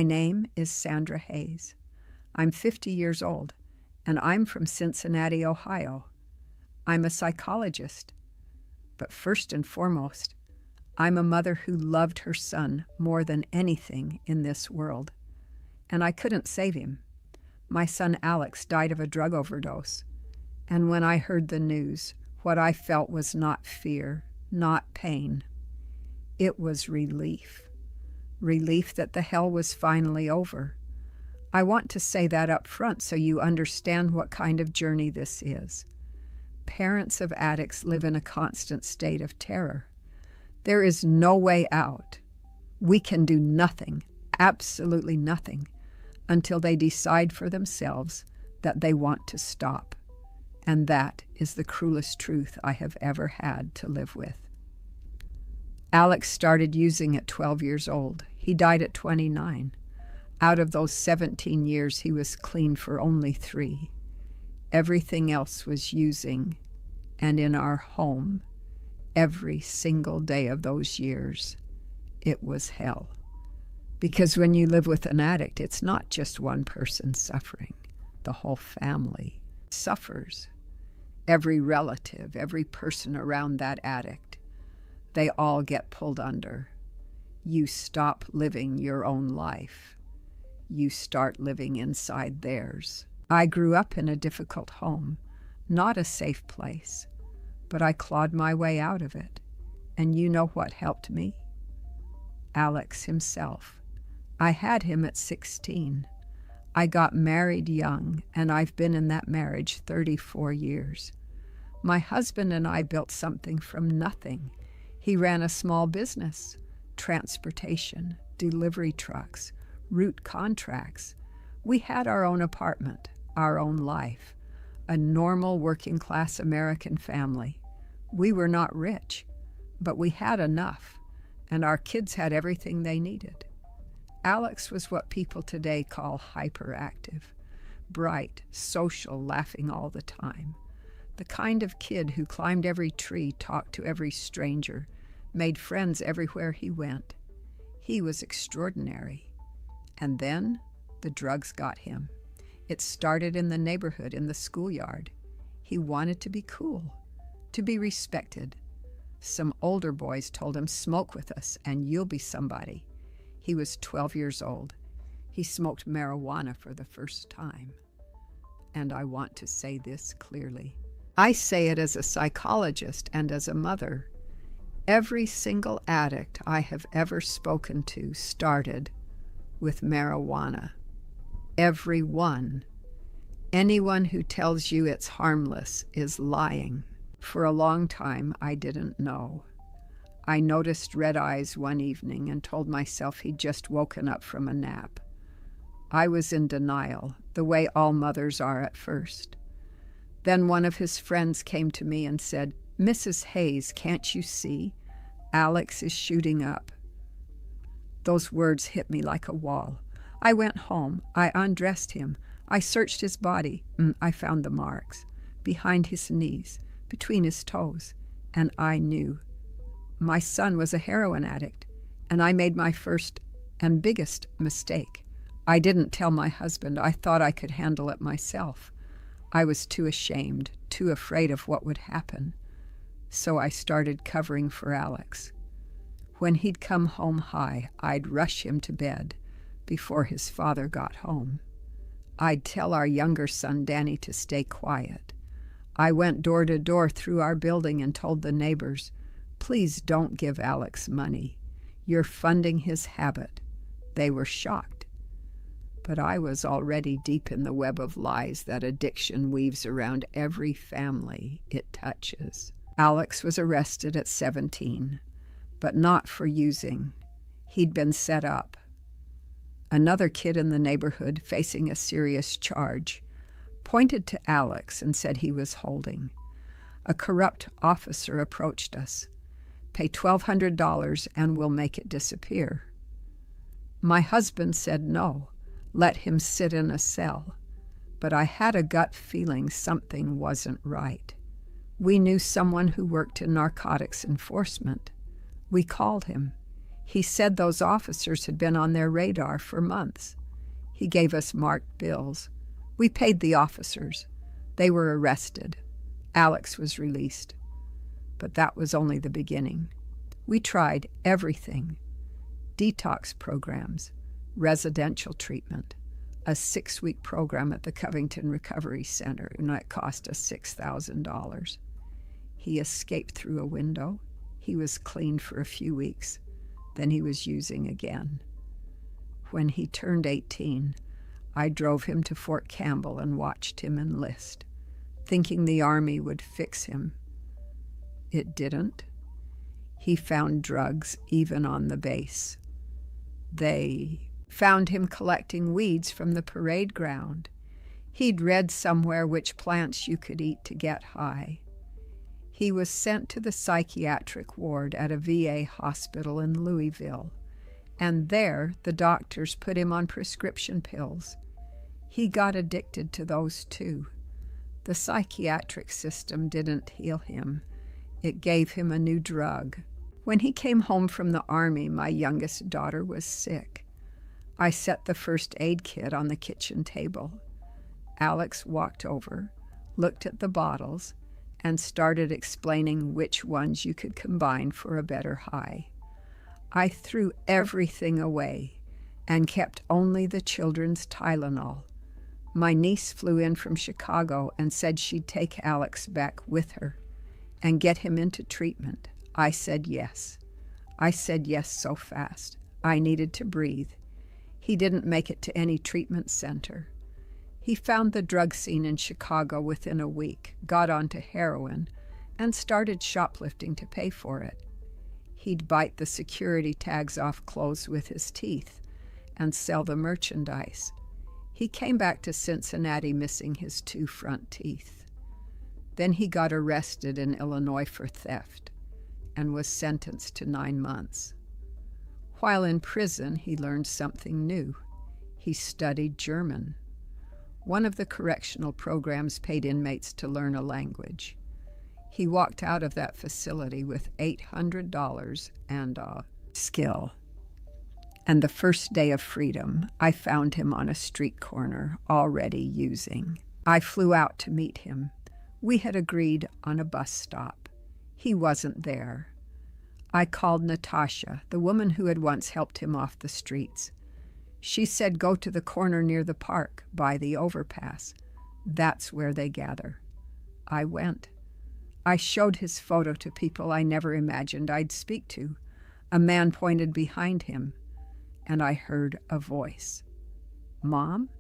My name is Sandra Hayes. I'm 50 years old, and I'm from Cincinnati, Ohio. I'm a psychologist, but first and foremost, I'm a mother who loved her son more than anything in this world. And I couldn't save him. My son Alex died of a drug overdose. And when I heard the news, what I felt was not fear, not pain. It was relief. Relief that the hell was finally over. I want to say that up front so you understand what kind of journey this is. Parents of addicts live in a constant state of terror. There is no way out. We can do nothing, absolutely nothing, until they decide for themselves that they want to stop. And that is the cruelest truth I have ever had to live with. Alex started using at 12 years old. He died at 29. Out of those 17 years, he was clean for only 3. Everything else was using, and in our home, every single day of those years, it was hell. Because when you live with an addict, it's not just one person suffering. The whole family suffers. Every relative, every person around that addict, they all get pulled under. You stop living your own life. You start living inside theirs. I grew up in a difficult home, not a safe place, but I clawed my way out of it. And you know what helped me? Alex himself. I had him at 16. I got married young, and I've been in that marriage 34 years. My husband and I built something from nothing. He ran a small business, transportation, delivery trucks, route contracts. We had our own apartment, our own life, a normal working-class American family. We were not rich, but we had enough, and our kids had everything they needed. Alex was what people today call hyperactive, bright, social, laughing all the time. The kind of kid who climbed every tree, talked to every stranger, made friends everywhere he went. He was extraordinary. And then the drugs got him. It started in the neighborhood, in the schoolyard. He wanted to be cool, to be respected. Some older boys told him, "Smoke with us and you'll be somebody." He was 12 years old. He smoked marijuana for the first time. And I want to say this clearly. I say it as a psychologist and as a mother. Every single addict I have ever spoken to started with marijuana. Every one. Anyone who tells you it's harmless is lying. For a long time, I didn't know. I noticed red eyes one evening and told myself he'd just woken up from a nap. I was in denial, the way all mothers are at first. Then one of his friends came to me and said, "Mrs. Hayes, can't you see? Alex is shooting up." Those words hit me like a wall. I went home. I undressed him. I searched his body. I found the marks, behind his knees, between his toes, and I knew. My son was a heroin addict, and I made my first and biggest mistake. I didn't tell my husband. I thought I could handle it myself. I was too ashamed, too afraid of what would happen. So I started covering for Alex. When he'd come home high, I'd rush him to bed before his father got home. I'd tell our younger son, Danny, to stay quiet. I went door to door through our building and told the neighbors, "Please don't give Alex money. You're funding his habit." They were shocked. But I was already deep in the web of lies that addiction weaves around every family it touches. Alex was arrested at 17, but not for using. He'd been set up. Another kid in the neighborhood, facing a serious charge, pointed to Alex and said he was holding. A corrupt officer approached us. "Pay $1,200 and we'll make it disappear." My husband said no, let him sit in a cell. But I had a gut feeling something wasn't right. We knew someone who worked in narcotics enforcement. We called him. He said those officers had been on their radar for months. He gave us marked bills. We paid the officers. They were arrested. Alex was released. But that was only the beginning. We tried everything. Detox programs, residential treatment, a 6-week program at the Covington Recovery Center, and that cost us $6,000. He escaped through a window. He was clean for a few weeks. Then he was using again. When he turned 18, I drove him to Fort Campbell and watched him enlist, thinking the Army would fix him. It didn't. He found drugs even on the base. They found him collecting weeds from the parade ground. He'd read somewhere which plants you could eat to get high. He was sent to the psychiatric ward at a VA hospital in Louisville, and there the doctors put him on prescription pills. He got addicted to those too. The psychiatric system didn't heal him. It gave him a new drug. When he came home from the Army, my youngest daughter was sick. I set the first aid kit on the kitchen table. Alex walked over, looked at the bottles, and started explaining which ones you could combine for a better high. I threw everything away and kept only the children's Tylenol. My niece flew in from Chicago and said she'd take Alex back with her and get him into treatment. I said yes. I said yes so fast. I needed to breathe. He didn't make it to any treatment center. He found the drug scene in Chicago within a week, got onto heroin, and started shoplifting to pay for it. He'd bite the security tags off clothes with his teeth and sell the merchandise. He came back to Cincinnati missing his 2 front teeth. Then he got arrested in Illinois for theft and was sentenced to 9 months. While in prison, he learned something new. He studied German. One of the correctional programs paid inmates to learn a language. He walked out of that facility with $800 and a skill. And the first day of freedom, I found him on a street corner, already using. I flew out to meet him. We had agreed on a bus stop. He wasn't there. I called Natasha, the woman who had once helped him off the streets. She said, go to the corner near the park, by the overpass. That's where they gather. I went. I showed his photo to people I never imagined I'd speak to. A man pointed behind him, and I heard a voice. Mom?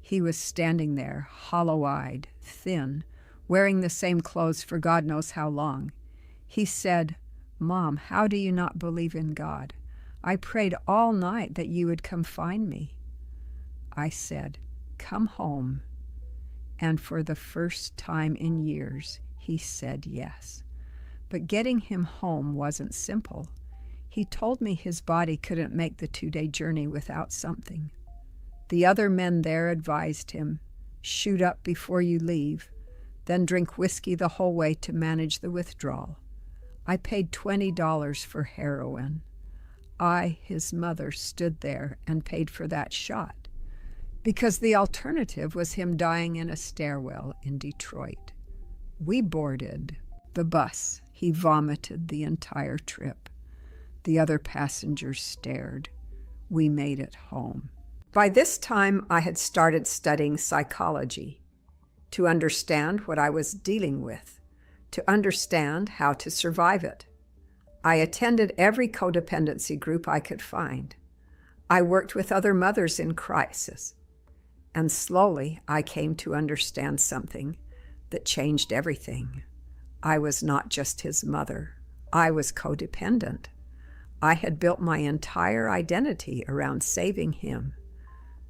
He was standing there, hollow-eyed, thin, wearing the same clothes for God knows how long. He said, Mom, how do you not believe in God? I prayed all night that you would come find me. I said, come home. And for the first time in years, he said yes. But getting him home wasn't simple. He told me his body couldn't make the 2-day journey without something. The other men there advised him, shoot up before you leave, then drink whiskey the whole way to manage the withdrawal. I paid $20 for heroin. I, his mother, stood there and paid for that shot, because the alternative was him dying in a stairwell in Detroit. We boarded the bus. He vomited the entire trip. The other passengers stared. We made it home. By this time, I had started studying psychology to understand what I was dealing with, to understand how to survive it. I attended every codependency group I could find. I worked with other mothers in crisis. And slowly, I came to understand something that changed everything. I was not just his mother. I was codependent. I had built my entire identity around saving him.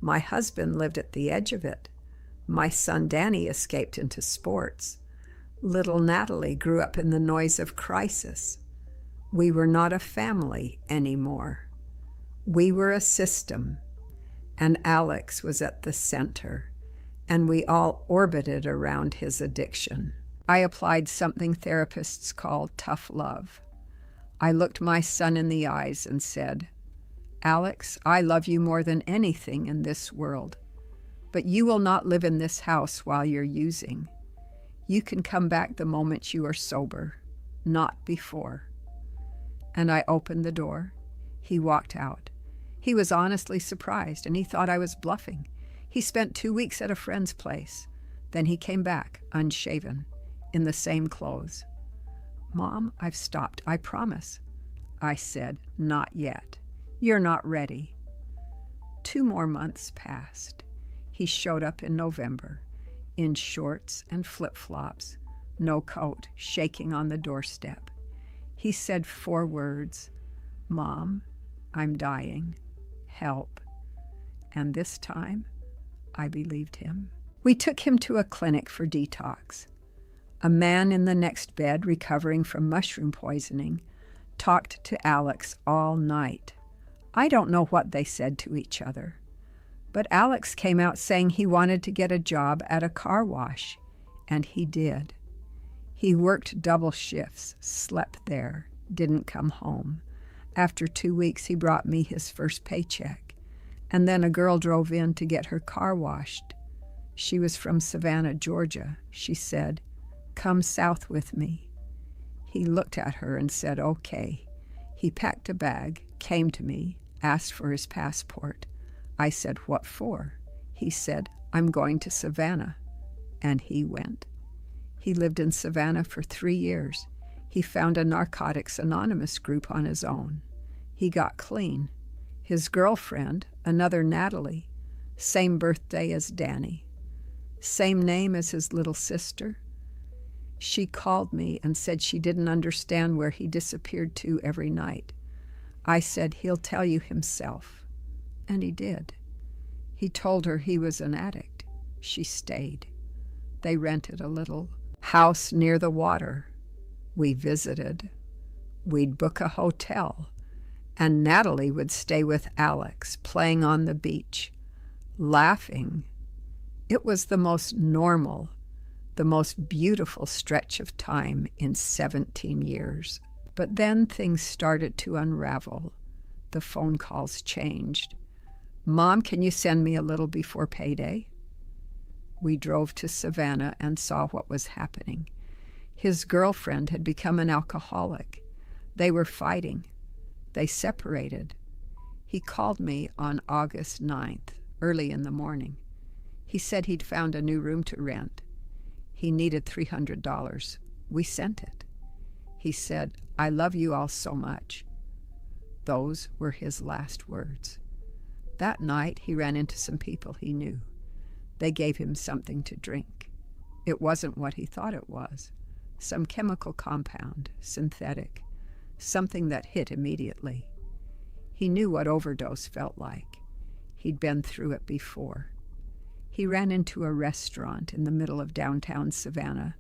My husband lived at the edge of it. My son Danny escaped into sports. Little Natalie grew up in the noise of crisis. We were not a family anymore. We were a system, and Alex was at the center, and we all orbited around his addiction. I applied something therapists call tough love. I looked my son in the eyes and said, "Alex, I love you more than anything in this world, but you will not live in this house while you're using. You can come back the moment you are sober, not before." And I opened the door. He walked out. He was honestly surprised, and he thought I was bluffing. He spent 2 weeks at a friend's place. Then he came back, unshaven, in the same clothes. "Mom, I've stopped, I promise." I said, "Not yet. You're not ready." 2 more months passed. He showed up in November, in shorts and flip-flops, no coat, shaking on the doorstep. He said 4 words, "Mom, I'm dying. Help." And this time, I believed him. We took him to a clinic for detox. A man in the next bed, recovering from mushroom poisoning, talked to Alex all night. I don't know what they said to each other, but Alex came out saying he wanted to get a job at a car wash, and he did. He worked double shifts, slept there, didn't come home. After 2 weeks, he brought me his first paycheck, and then a girl drove in to get her car washed. She was from Savannah, Georgia. She said, "Come south with me." He looked at her and said, "Okay." He packed a bag, came to me, asked for his passport. I said, "What for?" He said, "I'm going to Savannah." And he went. He lived in Savannah for 3 years. He found a Narcotics Anonymous group on his own. He got clean. His girlfriend, another Natalie, same birthday as Danny, same name as his little sister. She called me and said she didn't understand where he disappeared to every night. I said, "He'll tell you himself." And he did. He told her he was an addict. She stayed. They rented a little house near the water. We visited. We'd book a hotel, and Natalie would stay with Alex, playing on the beach, laughing. It was the most normal, the most beautiful stretch of time in 17 years. But then things started to unravel. The phone calls changed. "Mom, can you send me a little before payday?" We drove to Savannah and saw what was happening. His girlfriend had become an alcoholic. They were fighting. They separated. He called me on August 9th, early in the morning. He said he'd found a new room to rent. He needed $300. We sent it. He said, "I love you all so much." Those were his last words. That night, he ran into some people he knew. They gave him something to drink. It wasn't what he thought it was. Some chemical compound, synthetic, something that hit immediately. He knew what overdose felt like. He'd been through it before. He ran into a restaurant in the middle of downtown Savannah,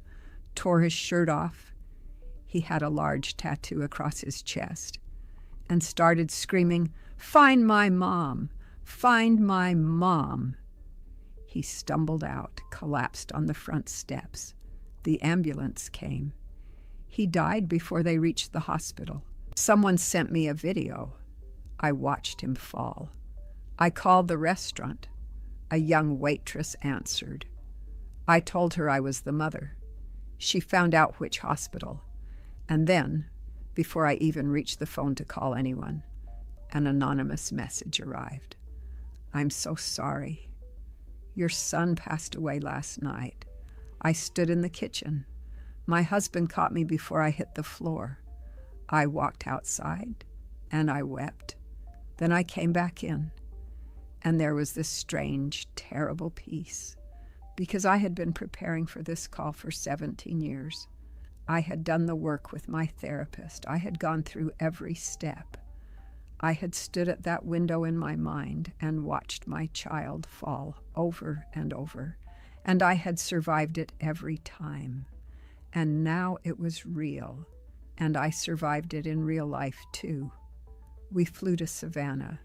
tore his shirt off. He had a large tattoo across his chest, and started screaming, "Find my mom! Find my mom!" He stumbled out, collapsed on the front steps. The ambulance came. He died before they reached the hospital. Someone sent me a video. I watched him fall. I called the restaurant. A young waitress answered. I told her I was the mother. She found out which hospital. And then, before I even reached the phone to call anyone, an anonymous message arrived. "I'm so sorry. Your son passed away last night. I stood in the kitchen. My husband caught me before I hit the floor. I walked outside, and I wept. Then I came back in, and there was this strange, terrible peace, because I had been preparing for this call for 17 years. I had done the work with my therapist. I had gone through every step. I had stood at that window in my mind and watched my child fall over and over, and I had survived it every time. And now it was real, and I survived it in real life too. We flew to Savannah.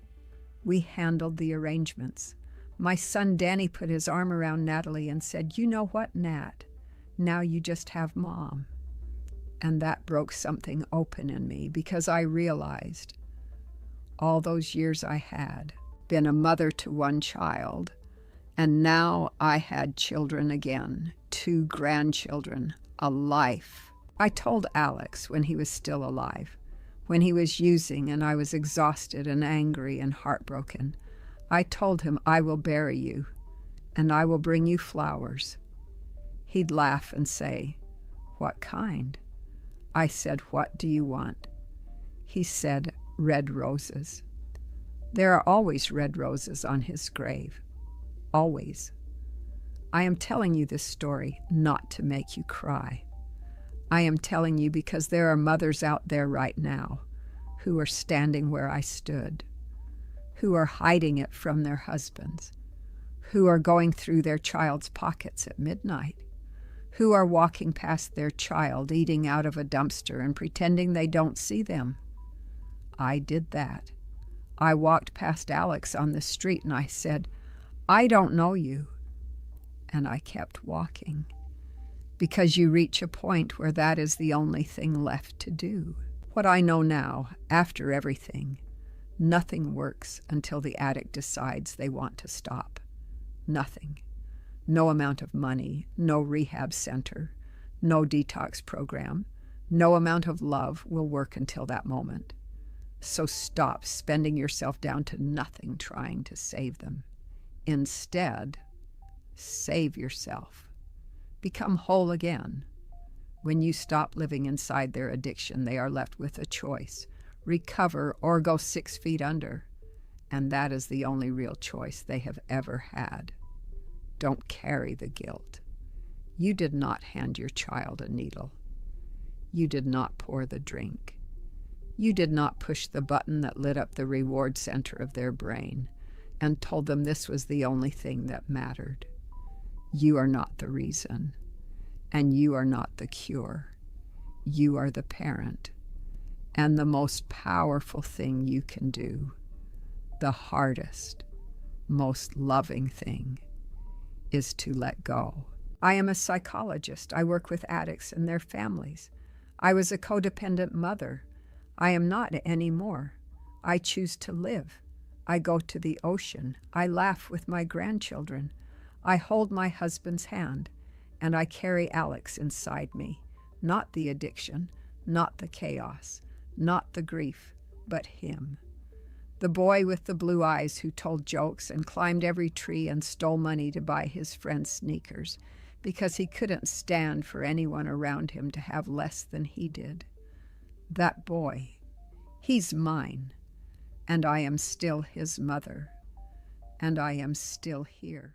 We handled the arrangements. My son Danny put his arm around Natalie and said, "You know what, Nat? Now you just have Mom." And that broke something open in me because I realized all those years I had been a mother to one child, and now I had children again, 2 grandchildren, a life. I told Alex when he was still alive, when he was using and I was exhausted and angry and heartbroken, I told him, I will bury you and I will bring you flowers. He'd laugh and say, what kind? I said, what do you want? He said, red roses. There are always red roses on his grave. Always. I am telling you this story not to make you cry. I am telling you because there are mothers out there right now who are standing where I stood, who are hiding it from their husbands, who are going through their child's pockets at midnight, who are walking past their child eating out of a dumpster and pretending they don't see them. I did that. I walked past Alex on the street and I said, I don't know you. And I kept walking. Because you reach a point where that is the only thing left to do. What I know now, after everything, nothing works until the addict decides they want to stop. Nothing. No amount of money, no rehab center, no detox program, no amount of love will work until that moment. So stop spending yourself down to nothing trying to save them. Instead, save yourself. Become whole again. When you stop living inside their addiction, they are left with a choice: recover or go 6 feet under. And that is the only real choice they have ever had. Don't carry the guilt. You did not hand your child a needle. You did not pour the drink. You did not push the button that lit up the reward center of their brain and told them this was the only thing that mattered. You are not the reason, and you are not the cure. You are the parent, and the most powerful thing you can do, the hardest, most loving thing, is to let go. I am a psychologist. I work with addicts and their families. I was a codependent mother. I am not anymore. I choose to live. I go to the ocean. I laugh with my grandchildren. I hold my husband's hand, and I carry Alex inside me. Not the addiction, not the chaos, not the grief, but him. The boy with the blue eyes who told jokes and climbed every tree and stole money to buy his friends sneakers because he couldn't stand for anyone around him to have less than he did. That boy, he's mine, and I am still his mother, and I am still here.